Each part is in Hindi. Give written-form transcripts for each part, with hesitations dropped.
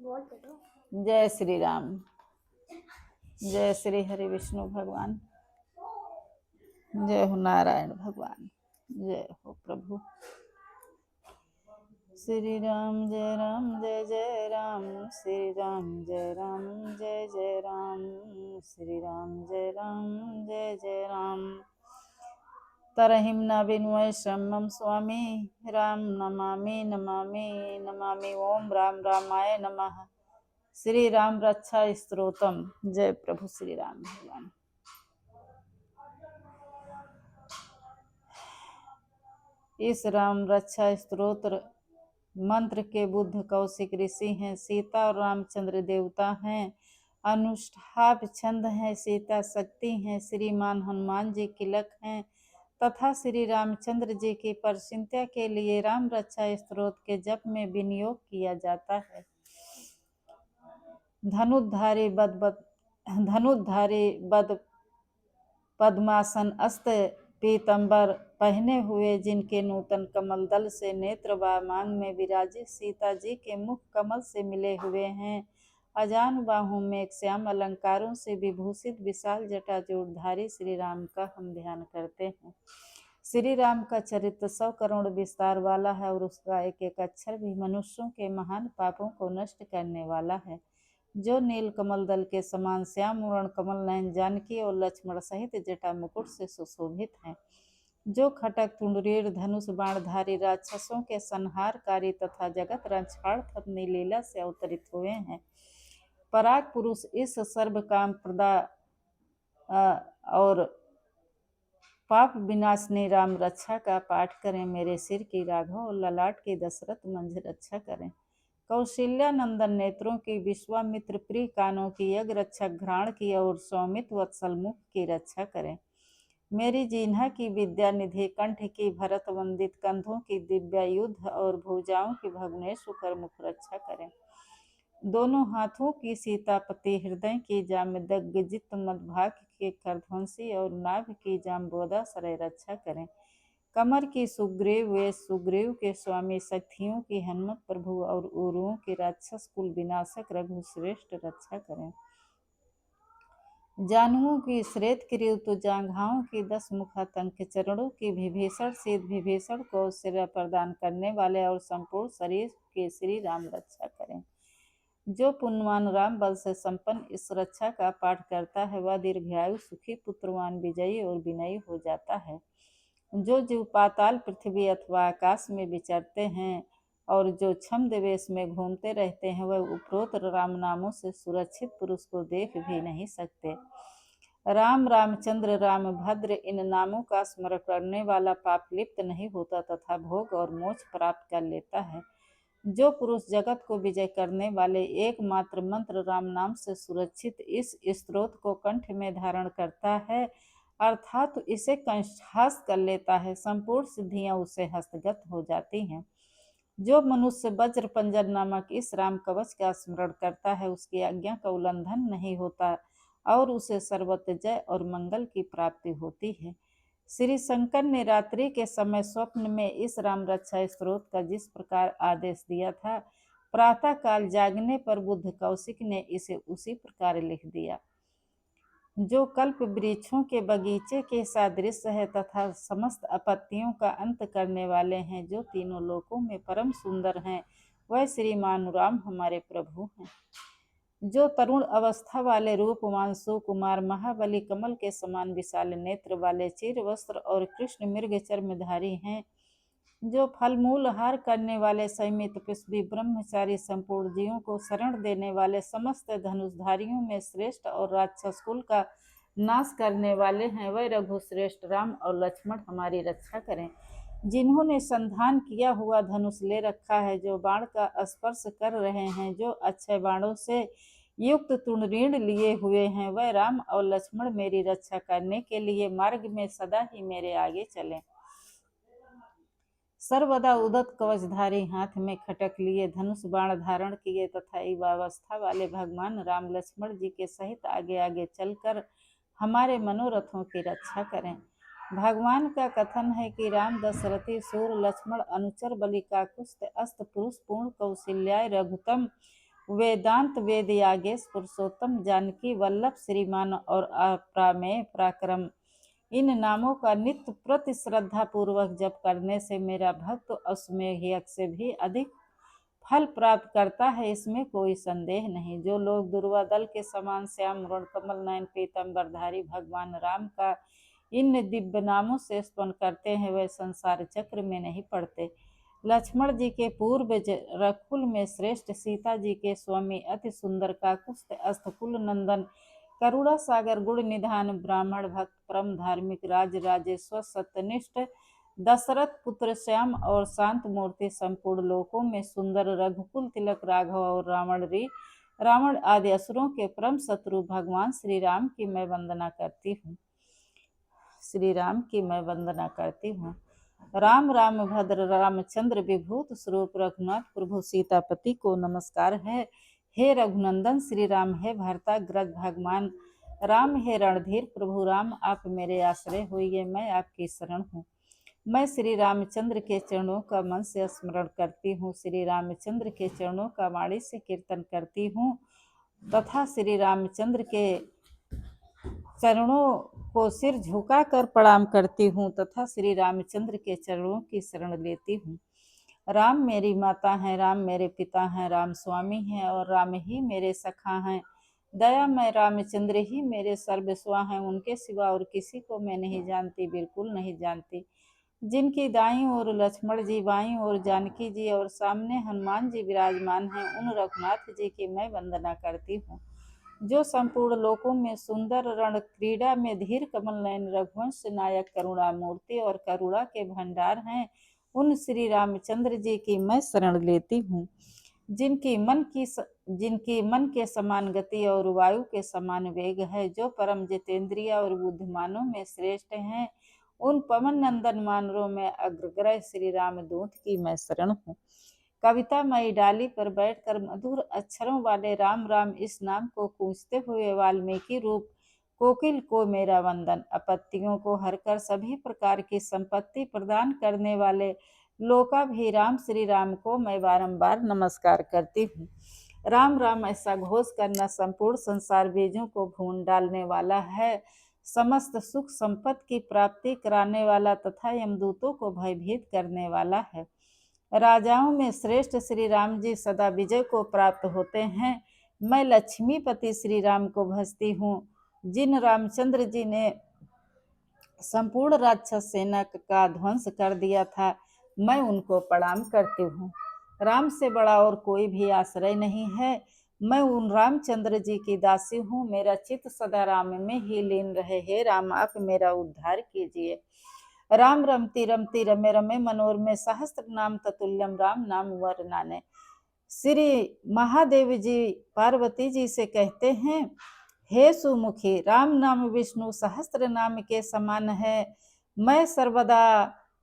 जय श्री राम। जय श्री हरि विष्णु भगवान। जय हो नारायण भगवान। जय हो प्रभु। श्री राम जय राम जय जय राम। श्री राम जय राम जय जय राम। श्री राम जय राम जय जय राम। तरहिं न विन्वय शमम स्वामी राम नमामि नमामि नमामि। ओम राम रामाय नमः। श्री राम रक्षा स्तोत्रम। जय प्रभु श्री राम भगवान। इस राम रक्षा स्तोत्र मंत्र के बुद्ध कौशिक ऋषि हैं, सीता और रामचंद्र देवता हैं, अनुष्ठाप छंद हैं, सीता शक्ति हैं, श्रीमान हनुमान जी किलक हैं तथा श्री रामचंद्र जी की प्रसन्नता के लिए राम रक्षा स्तोत्र के जप में विनियोग किया जाता है। धनुर्धारी बद पद्मासन अस्त पीतंबर पहने हुए, जिनके नूतन कमल दल से नेत्र व मांग में विराजित सीता जी के मुख कमल से मिले हुए हैं। अजान बाहों में एक श्याम अलंकारों से विभूषित विशाल जटाजूटधारी श्री राम का हम ध्यान करते हैं। श्री राम का चरित्र 100 करोड़ विस्तार वाला है और उसका एक एक अक्षर भी मनुष्यों के महान पापों को नष्ट करने वाला है। जो नील कमल दल के समान श्याम वर्ण कमल नयन जानकी और लक्ष्मण सहित जटा मुकुट से सुशोभित हैं, जो खटक तुंडरीर धनुष बाणधारी राक्षसों के संहारकारी तथा जगत रक्षार्थी लीला से अवतरित हुए हैं। पराग पुरुष इस सर्व काम प्रदा और पाप विनाशनी राम रक्षा का पाठ करें। मेरे सिर की राघव और ललाट की दशरथ मंझ रक्षा करें। कौशल्या नंदन नेत्रों की, विश्वामित्र प्रिय कानों की, यज्ञ रक्षक घ्राण की और सौमित वत्सल मुख की रक्षा करें। मेरी जिन्हा की विद्या निधि, कंठ की भरत वंदित कंधों की दिव्या युद्ध और भुजाओं की भग्नेश कर मुख रक्षा करें। दोनों हाथों की सीतापति, हृदय की जामदग्जित मदभाग के करध्वंसी और नाभ की जाम्बोदा सरय रक्षा करें। कमर की सुग्रीव वे सुग्रीव के स्वामी, शक्तियों की हनुमत प्रभु और उरुओं की राक्षस कुल विनाशक रघु श्रेष्ठ रक्षा करें। जानुओं की श्रेत किरीट जांघाओं की 10 मुखातंक, चरणों की विभीषण सिद्ध विभीषण को श्रेय प्रदान करने वाले और संपूर्ण शरीर के श्री राम रक्षा करें। जो पुण्यवान राम बल से संपन्न इस रक्षा का पाठ करता है, वह दीर्घायु सुखी पुत्रवान विजयी और विनयी हो जाता है। जो जीव पाताल पृथ्वी अथवा आकाश में विचरते हैं और जो छम देवेश में घूमते रहते हैं, वह उपरोक्त राम नामों से सुरक्षित पुरुष को देख भी नहीं सकते। राम रामचंद्र राम भद्र इन नामों का स्मरण करने वाला पाप लिप्त नहीं होता तथा भोग और मोक्ष प्राप्त कर लेता है। जो पुरुष जगत को विजय करने वाले एकमात्र मंत्र राम नाम से सुरक्षित इस स्तोत्र को कंठ में धारण करता है, अर्थात इसे कंठस्थ कर लेता है, संपूर्ण सिद्धियां उसे हस्तगत हो जाती हैं। जो मनुष्य वज्र पंजर नामक इस राम कवच का स्मरण करता है, उसकी आज्ञा का उल्लंघन नहीं होता और उसे सर्वत्र जय और मंगल की प्राप्ति होती है। श्री शंकर ने रात्रि के समय स्वप्न में इस राम रक्षा स्तोत्र का जिस प्रकार आदेश दिया था, प्रातः काल जागने पर बुद्ध कौशिक ने इसे उसी प्रकार लिख दिया। जो कल्प वृक्षों के बगीचे के सदृश है तथा समस्त आपत्तियों का अंत करने वाले हैं, जो तीनों लोकों में परम सुंदर हैं, वह श्रीमान राम हमारे प्रभु हैं। जो तरुण अवस्था वाले रूपवान सुकुमार महाबली, कमल के समान विशाल नेत्र वाले, चिर वस्त्र और कृष्ण मृग चर्मधारी हैं, जो फल मूल हार करने वाले, संयमित पुष्पी ब्रह्मचारी, संपूर्ण जीवों को शरण देने वाले, समस्त धनुषधारियों में श्रेष्ठ और राक्षस कुल का नाश करने वाले हैं, वह रघु श्रेष्ठ राम और लक्ष्मण हमारी रक्षा करें। जिन्होंने संधान किया हुआ धनुष ले रखा है, जो बाण का स्पर्श कर रहे हैं, जो अक्षय बाणों से युक्त तुंडरीण लिए हुए हैं, वह राम और लक्ष्मण मेरी रक्षा करने के लिए मार्ग में सदा ही मेरे आगे चलें। सर्वदा उदत कवचधारी, हाथ में खटक लिए, धनुष बाण धारण किए तथा युवावस्था वाले भगवान राम लक्ष्मण जी के सहित आगे आगे चलकर हमारे मनोरथों की रक्षा करें। भगवान का कथन है कि राम दशरथी सूर लक्ष्मण अनुचर बलि काकुस्थ अस्त पुरुष पूर्ण कौशल्याय रघुतम वेदांत वेद यागेश पुरुषोत्तम जानकी वल्लभ श्रीमान और अप्रामेय पराक्रम। इन नामों का नित्य प्रति श्रद्धा पूर्वक जप करने से मेरा भक्त अश्वमेध यज्ञ से भी अधिक फल प्राप्त करता है, इसमें कोई संदेह नहीं। जो लोग दुर्वा दल के समान श्याम रण कमल नयन पीतम्बरधारी भगवान राम का इन दिव्य नामों से स्मरण करते हैं, वे संसार चक्र में नहीं पड़ते। लक्ष्मण जी के पूर्व रकुल में श्रेष्ठ, सीता जी के स्वामी, अति सुंदर काकुस्थ अस्थकुल नंदन, करुणा सागर, गुण निधान, ब्राह्मण भक्त, परम धार्मिक, राज राजेश्वर, सत्यनिष्ठ, दशरथ पुत्र श्याम और शांत मूर्ति, संपूर्ण लोकों में सुंदर, रघुकुल तिलक राघव और रावण आदि असुरों के परम शत्रु भगवान श्री राम की मैं वंदना करती हूँ। श्री राम की मैं वंदना करती हूँ। राम राम भद्र रामचंद्र विभूत स्वरूप रघुनाथ प्रभु सीतापति को नमस्कार है। हे रघुनंदन श्री राम, हे भरताग्रज भगवान राम, हे रणधीर प्रभु राम, आप मेरे आश्रय होइए, मैं आपकी शरण हूँ। मैं श्री रामचंद्र के चरणों का मन से स्मरण करती हूँ, श्री रामचंद्र के चरणों का वाणी से कीर्तन करती हूँ तथा श्री रामचंद्र के चरणों को सिर झुकाकर प्रणाम करती हूँ तथा श्री रामचंद्र के चरणों की शरण लेती हूँ। राम मेरी माता हैं, राम मेरे पिता हैं, राम स्वामी हैं और राम ही मेरे सखा हैं। दया मैं रामचंद्र ही मेरे सर्वस्वा हैं, उनके सिवा और किसी को मैं नहीं जानती, बिल्कुल नहीं जानती। जिनकी दाईं ओर लक्ष्मण जी, बाईं ओर जानकी जी और सामने हनुमान जी विराजमान हैं, उन रघुनाथ जी की मैं वंदना करती हूँ। जो संपूर्ण लोकों में सुंदर, रण क्रीड़ा में धीर, कमल नयन, रघुवंश नायक, करुणा मूर्ति और करुणा के भंडार हैं, उन श्री रामचंद्र जी की मैं शरण लेती हूँ। जिनकी मन के समान गति और वायु के समान वेग है, जो परम जितेंद्रिय और बुद्धिमानों में श्रेष्ठ हैं, उन पवन नंदन मानरों में अग्रग्रह श्री राम दूत की मैं शरण हूँ। कविता मई डाली पर बैठकर मधुर अक्षरों वाले राम राम इस नाम को गूंजते हुए वाल्मीकि रूप कोकिल को मेरा वंदन। आपत्तियों को हरकर सभी प्रकार की संपत्ति प्रदान करने वाले लोकाभिराम श्री राम को मैं बारंबार नमस्कार करती हूँ। राम राम ऐसा घोष करना संपूर्ण संसार बीजों को भून डालने वाला है, समस्त सुख संपत्ति की प्राप्ति कराने वाला तथा यमदूतों को भयभीत करने वाला है। राजाओं में श्रेष्ठ श्री राम जी सदा विजय को प्राप्त होते हैं। मैं लक्ष्मीपति श्री राम को भजती हूँ। जिन रामचंद्र जी ने संपूर्ण राक्षस सेना का ध्वंस कर दिया था, मैं उनको प्रणाम करती हूँ। राम से बड़ा और कोई भी आश्रय नहीं है। मैं उन रामचंद्र जी की दासी हूँ। मेरा चित्त सदा राम में ही लीन रहे। हे राम, आप मेरा उद्धार कीजिए। राम रमती रमती रमे रमे मनोर में सहस्त्र नाम ततुल्यम राम नाम वर्णाने। श्री महादेव जी पार्वती जी से कहते हैं, हे सुमुखी, राम नाम विष्णु सहस्त्र नाम के समान है। मैं सर्वदा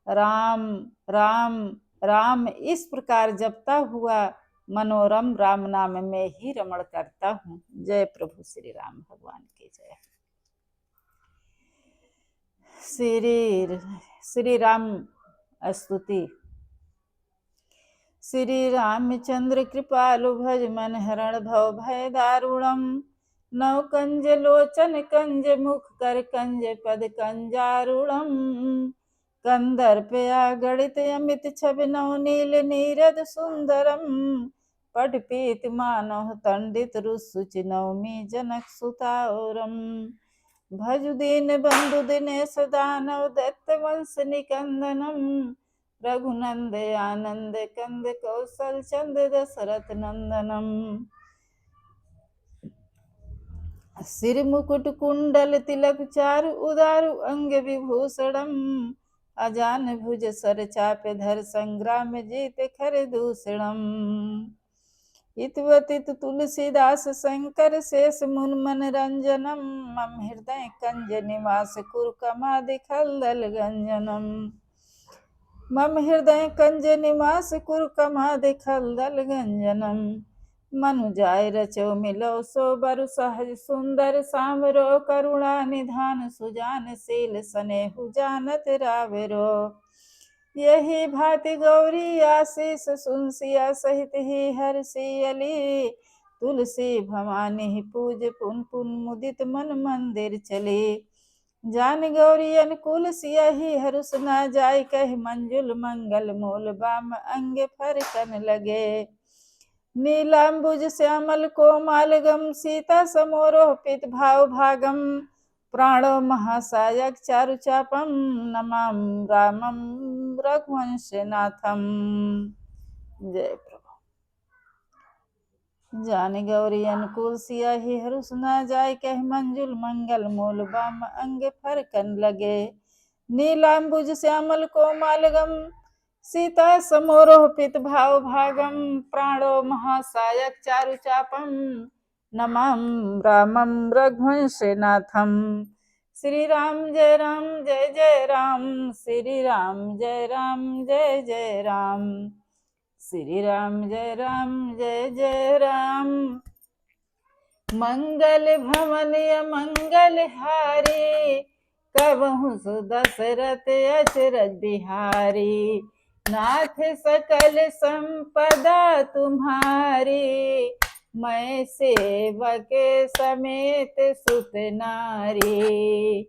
राम राम राम इस प्रकार जपता हुआ मनोरम राम नाम में ही रमण करता हूँ। जय प्रभु श्री राम भगवान की जय। श्री राम स्तुति। श्री रामचंद्र कृपालु भज मन हरण भव भय दारुणम। नव कंज लोचन कंज मुख कर कंज पद कंजारुणम। कंदर्पया गणित अमित छवि नव नील नीरद सुंदरम। पट पीत मानव तंडित रुसुचि नवमी जनक सुताओरम। भजु दीन बंधु दिनेश दानव दैत्य वंश निकंदनम। रघुनंद आनंद कंद कौशल चंद दशरथ नंदनम। सिर मुकुट कुंडल तिलक चारु उदारु अंग विभूषणम। अजान भुज सर चाप धर संग्राम जीत खर दूषणम। इतवतित तुलसीदास शंकर शेष मुन मन रंजनम। मम हृदय कंज निवास कुरु कमादि खलदल गंजनम। मम हृदय कंज निवास कुरु कमादि खलदल गंजनम। मनु जाय रचो मिलो सो बरु सहज सुंदर सांवरो। करुणा निधान सुजान शील स्नेहु जानत रावरो। यही भांति गौरी आशीष सुन सिया सहित ही हर्षि अली। तुलसी भवानी पूज पुन पुन मुदित मन मंदिर चले। जान गौरी अनुकूल सिया ही हरुष न जाय कह मंजुल मंगल मूल बाम अंग फरकन लगे। नीलांबुज श्यामल कोमल गम सीता समोरोपित भाव भागम। प्राणो महासायक चारु चापम नमाम रामम रघुवंशनाथम। जय प्रभु। जान गौरी अनुकूल सिया ही हरुष न जाय कह मंजुल मंगल मूल बाम अंग फरकन लगे। नीलांबुज श्यामल कोमल गम सीता समोरोपित भाव भागम। प्राणो महासायक चारु चापम नमाम रामम रघुवंशनाथम। श्री राम जय राम श्री राम जय जय राम श्री राम जय राम। मंगल भवन मंगल हारी कबहु सुदशरथ अचरज बिहारी। नाथ सकल संपदा तुम्हारी मैं सेवक समेत सुत नारी।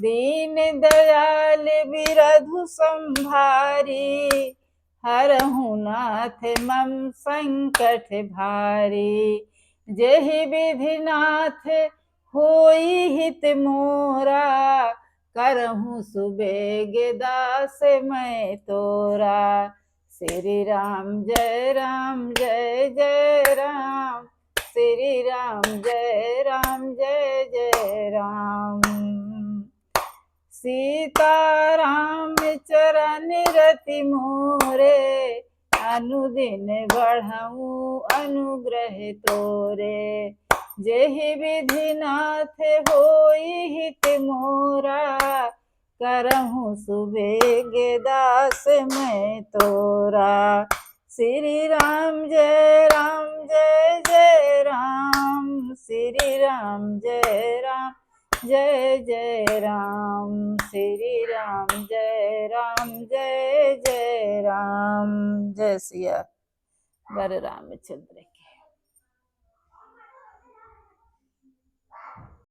दीन दयाल बिरधु संभारी हरहु नाथ मम संकट भारी। जेहि विधि नाथ होई हित मोरा करहूँ सुबेग दास मैं तोरा। श्री राम जय जय राम श्री राम जय जय राम। सीता राम चरण रति मोरे अनुदिन बढ़ऊँ अनुग्रह तोरे। जेहि विधि नाथ होई हित मोरा करहूँ सुबेग दास मैं तोरा। श्री राम जय जय राम श्री राम जय जय राम श्री राम जय जय राम। जय सिया वर रामचंद्र।